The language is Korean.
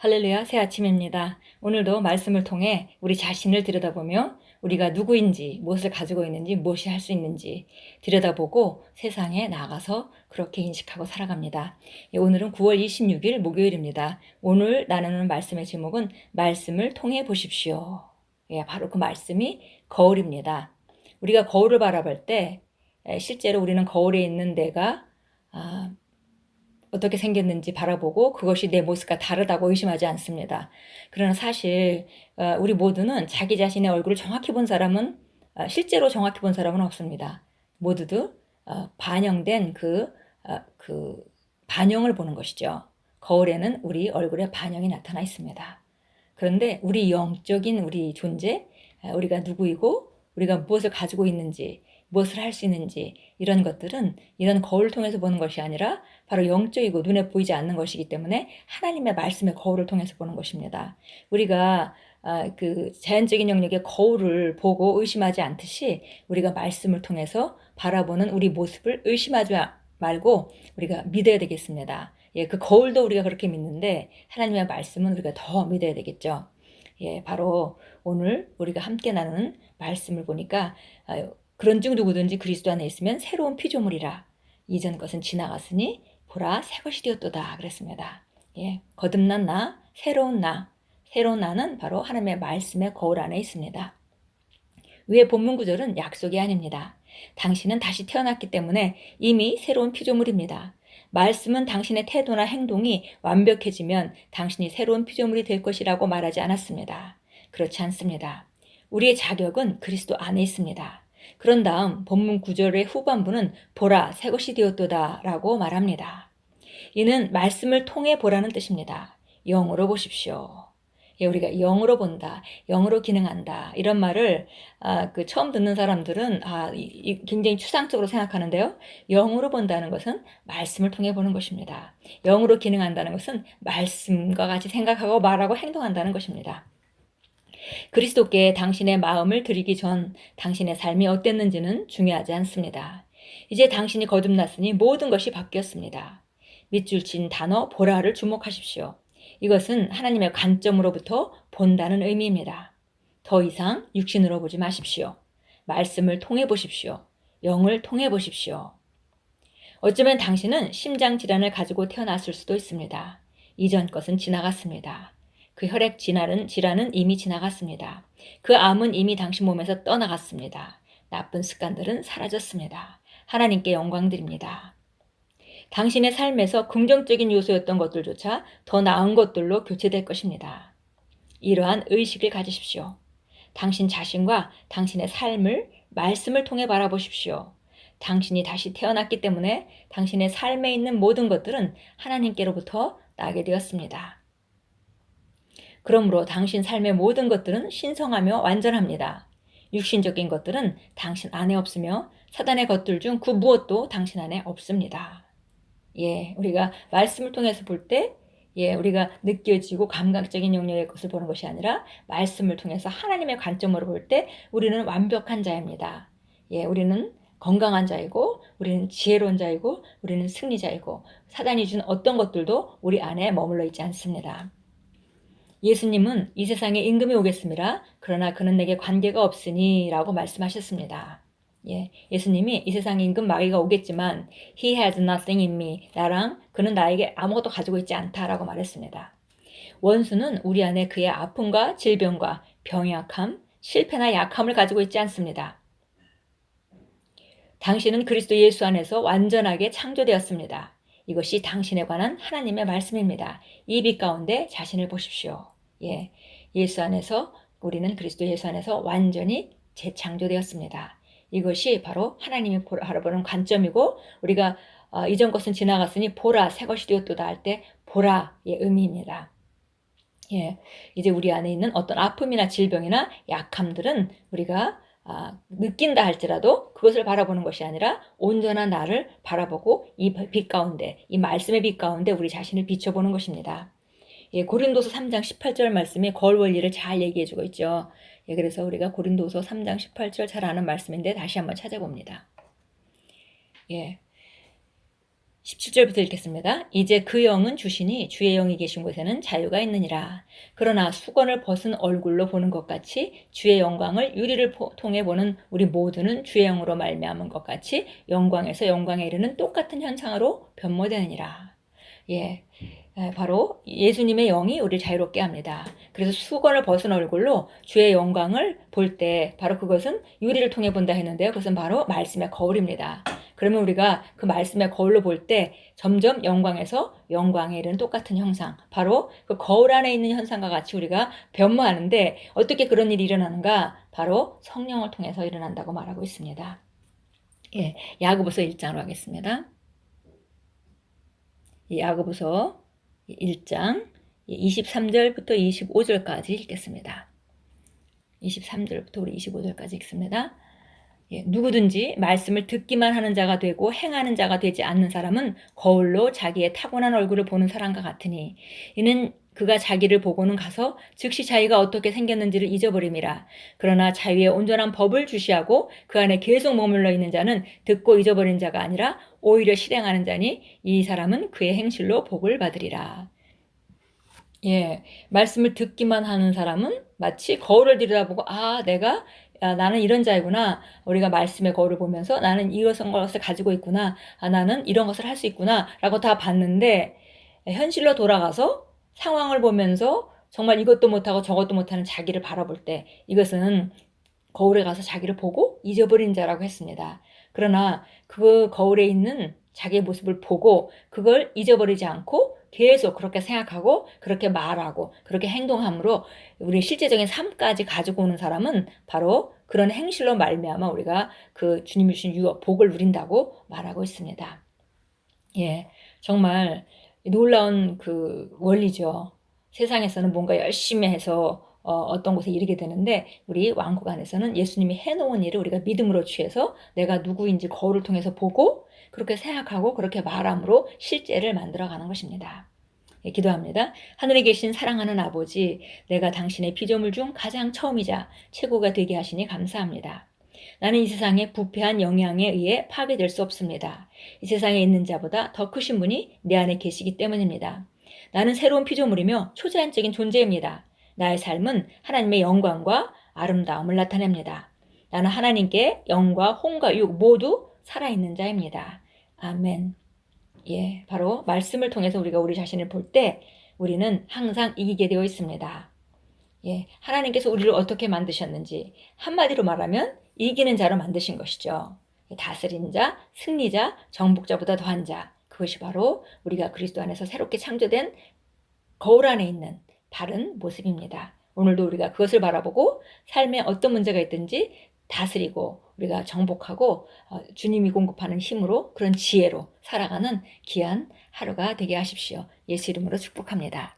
할렐루야, 새 아침입니다. 오늘도 말씀을 통해 우리 자신을 들여다보며 우리가 누구인지, 무엇을 가지고 있는지, 무엇이 할 수 있는지 들여다보고 세상에 나가서 그렇게 인식하고 살아갑니다. 오늘은 9월 26일 목요일입니다. 오늘 나누는 말씀의 제목은 말씀을 통해 보십시오. 바로 그 말씀이 거울입니다. 우리가 거울을 바라볼 때 실제로 우리는 거울에 있는 내가 어떻게 생겼는지 바라보고 그것이 내 모습과 다르다고 의심하지 않습니다. 그러나 사실 우리 모두는 자기 자신의 얼굴을 정확히 본 사람은 실제로 정확히 본 사람은 없습니다. 모두도 반영된 그 반영을 보는 것이죠. 거울에는 우리 얼굴의 반영이 나타나 있습니다. 그런데 우리 영적인 우리 존재, 우리가 누구이고 우리가 무엇을 가지고 있는지, 무엇을 할 수 있는지 이런 것들은 이런 거울을 통해서 보는 것이 아니라 바로 영적이고 눈에 보이지 않는 것이기 때문에 하나님의 말씀의 거울을 통해서 보는 것입니다. 우리가 그 자연적인 영역의 거울을 보고 의심하지 않듯이 우리가 말씀을 통해서 바라보는 우리 모습을 의심하지 말고 우리가 믿어야 되겠습니다. 그 거울도 우리가 그렇게 믿는데 하나님의 말씀은 우리가 더 믿어야 되겠죠. 바로 오늘 우리가 함께 나누는 말씀을 보니까 그런즉 누구든지 그리스도 안에 있으면 새로운 피조물이라. 이전 것은 지나갔으니 보라 새 것이 되었도다 그랬습니다. 거듭난 나, 새로운 나. 새로운 나는 바로 하나님의 말씀의 거울 안에 있습니다. 위의 본문 구절은 약속이 아닙니다. 당신은 다시 태어났기 때문에 이미 새로운 피조물입니다. 말씀은 당신의 태도나 행동이 완벽해지면 당신이 새로운 피조물이 될 것이라고 말하지 않았습니다. 그렇지 않습니다. 우리의 자격은 그리스도 안에 있습니다. 그런 다음 본문 9절의 후반부는 보라 새 것이 되었도다 라고 말합니다. 이는 말씀을 통해 보라는 뜻입니다. 영으로 보십시오. 우리가 영으로 본다, 영으로 기능한다 이런 말을 처음 듣는 사람들은 굉장히 추상적으로 생각하는데요. 영으로 본다는 것은 말씀을 통해 보는 것입니다. 영으로 기능한다는 것은 말씀과 같이 생각하고 말하고 행동한다는 것입니다. 그리스도께 당신의 마음을 드리기 전 당신의 삶이 어땠는지는 중요하지 않습니다. 이제 당신이 거듭났으니 모든 것이 바뀌었습니다. 밑줄 친 단어 보라를 주목하십시오. 이것은 하나님의 관점으로부터 본다는 의미입니다. 더 이상 육신으로 보지 마십시오. 말씀을 통해 보십시오. 영을 통해 보십시오. 어쩌면 당신은 심장 질환을 가지고 태어났을 수도 있습니다. 이전 것은 지나갔습니다. 그 혈액 질환은 이미 지나갔습니다. 그 암은 이미 당신 몸에서 떠나갔습니다. 나쁜 습관들은 사라졌습니다. 하나님께 영광 드립니다. 당신의 삶에서 긍정적인 요소였던 것들조차 더 나은 것들로 교체될 것입니다. 이러한 의식을 가지십시오. 당신 자신과 당신의 삶을 말씀을 통해 바라보십시오. 당신이 다시 태어났기 때문에 당신의 삶에 있는 모든 것들은 하나님께로부터 나게 되었습니다. 그러므로 당신 삶의 모든 것들은 신성하며 완전합니다. 육신적인 것들은 당신 안에 없으며 사단의 것들 중 그 무엇도 당신 안에 없습니다. 우리가 말씀을 통해서 볼 때 우리가 느껴지고 감각적인 영역의 것을 보는 것이 아니라 말씀을 통해서 하나님의 관점으로 볼 때 우리는 완벽한 자입니다. 우리는 건강한 자이고 우리는 지혜로운 자이고 우리는 승리자이고 사단이 준 어떤 것들도 우리 안에 머물러 있지 않습니다. 예수님은 이 세상에 임금이 오겠습니다. 그러나 그는 내게 관계가 없으니 라고 말씀하셨습니다. 예수님이 이 세상에 임금 마귀가 오겠지만 He has nothing in me. 그는 나에게 아무것도 가지고 있지 않다라고 말했습니다. 원수는 우리 안에 그의 아픔과 질병과 병약함, 실패나 약함을 가지고 있지 않습니다. 당신은 그리스도 예수 안에서 완전하게 창조되었습니다. 이것이 당신에 관한 하나님의 말씀입니다. 이 빛 가운데 자신을 보십시오. 예수 안에서 우리는 그리스도 예수 안에서 완전히 재창조되었습니다. 이것이 바로 하나님이 바라보는 관점이고 우리가 이전 것은 지나갔으니 보라 새 것이 되었도다 할 때 보라의 의미입니다. 이제 우리 안에 있는 어떤 아픔이나 질병이나 약함들은 우리가 느낀다 할지라도 그것을 바라보는 것이 아니라 온전한 나를 바라보고 이 빛 가운데, 이 말씀의 빛 가운데 우리 자신을 비춰보는 것입니다. 고린도서 3장 18절 말씀이 거울 원리를 잘 얘기해주고 있죠. 그래서 우리가 고린도서 3장 18절 잘 아는 말씀인데 다시 한번 찾아봅니다. 17절부터 읽겠습니다. 이제 그 영은 주시니 주의 영이 계신 곳에는 자유가 있느니라. 그러나 수건을 벗은 얼굴로 보는 것 같이 주의 영광을 유리를 통해 보는 우리 모두는 주의 영으로 말미암은 것 같이 영광에서 영광에 이르는 똑같은 현상으로 변모되느니라. 예, 바로 예수님의 영이 우리를 자유롭게 합니다. 그래서 수건을 벗은 얼굴로 주의 영광을 볼 때 바로 그것은 유리를 통해 본다 했는데요. 그것은 바로 말씀의 거울입니다. 그러면 우리가 그 말씀의 거울로 볼 때 점점 영광에서 영광에 이르는 똑같은 형상, 바로 그 거울 안에 있는 현상과 같이 우리가 변모하는데 어떻게 그런 일이 일어나는가? 바로 성령을 통해서 일어난다고 말하고 있습니다. 예, 야고보서 1장으로 하겠습니다. 야고보서 1장 23절부터 25절까지 읽겠습니다. 23절부터 우리 25절까지 읽습니다. 예, 누구든지 말씀을 듣기만 하는 자가 되고 행하는 자가 되지 않는 사람은 거울로 자기의 타고난 얼굴을 보는 사람과 같으니 이는 그가 자기를 보고는 가서 즉시 자기가 어떻게 생겼는지를 잊어버림이라. 그러나 자유의 온전한 법을 주시하고 그 안에 계속 머물러 있는 자는 듣고 잊어버린 자가 아니라 오히려 실행하는 자니 이 사람은 그의 행실로 복을 받으리라. 예, 말씀을 듣기만 하는 사람은 마치 거울을 들여다보고 나는 이런 자이구나. 우리가 말씀의 거울을 보면서 나는 이것을 가지고 있구나. 나는 이런 것을 할 수 있구나. 라고 다 봤는데 현실로 돌아가서 상황을 보면서 정말 이것도 못하고 저것도 못하는 자기를 바라볼 때 이것은 거울에 가서 자기를 보고 잊어버린 자라고 했습니다. 그러나 그 거울에 있는 자기의 모습을 보고 그걸 잊어버리지 않고 계속 그렇게 생각하고 그렇게 말하고 그렇게 행동함으로 우리 실제적인 삶까지 가지고 오는 사람은 바로 그런 행실로 말미암아 우리가 그 주님이 주신 유업, 복을 누린다고 말하고 있습니다. 예, 정말 놀라운 그 원리죠. 세상에서는 뭔가 열심히 해서 어떤 곳에 이르게 되는데 우리 왕국 안에서는 예수님이 해놓은 일을 우리가 믿음으로 취해서 내가 누구인지 거울을 통해서 보고 그렇게 생각하고 그렇게 말함으로 실제를 만들어가는 것입니다. 예, 기도합니다. 하늘에 계신 사랑하는 아버지, 내가 당신의 피조물 중 가장 처음이자 최고가 되게 하시니 감사합니다. 나는 이 세상의 부패한 영향에 의해 파괴될 수 없습니다. 이 세상에 있는 자보다 더 크신 분이 내 안에 계시기 때문입니다. 나는 새로운 피조물이며 초자연적인 존재입니다. 나의 삶은 하나님의 영광과 아름다움을 나타냅니다. 나는 하나님께 영과 혼과 육 모두 살아있는 자입니다. 아멘. 예, 바로 말씀을 통해서 우리가 우리 자신을 볼 때 우리는 항상 이기게 되어 있습니다. 예, 하나님께서 우리를 어떻게 만드셨는지 한마디로 말하면 이기는 자로 만드신 것이죠. 다스린 자, 승리자, 정복자보다 더한 자. 그것이 바로 우리가 그리스도 안에서 새롭게 창조된 거울 안에 있는 바른 모습입니다. 오늘도 우리가 그것을 바라보고 삶에 어떤 문제가 있든지 다스리고 우리가 정복하고 주님이 공급하는 힘으로 그런 지혜로 살아가는 귀한 하루가 되게 하십시오. 예수 이름으로 축복합니다.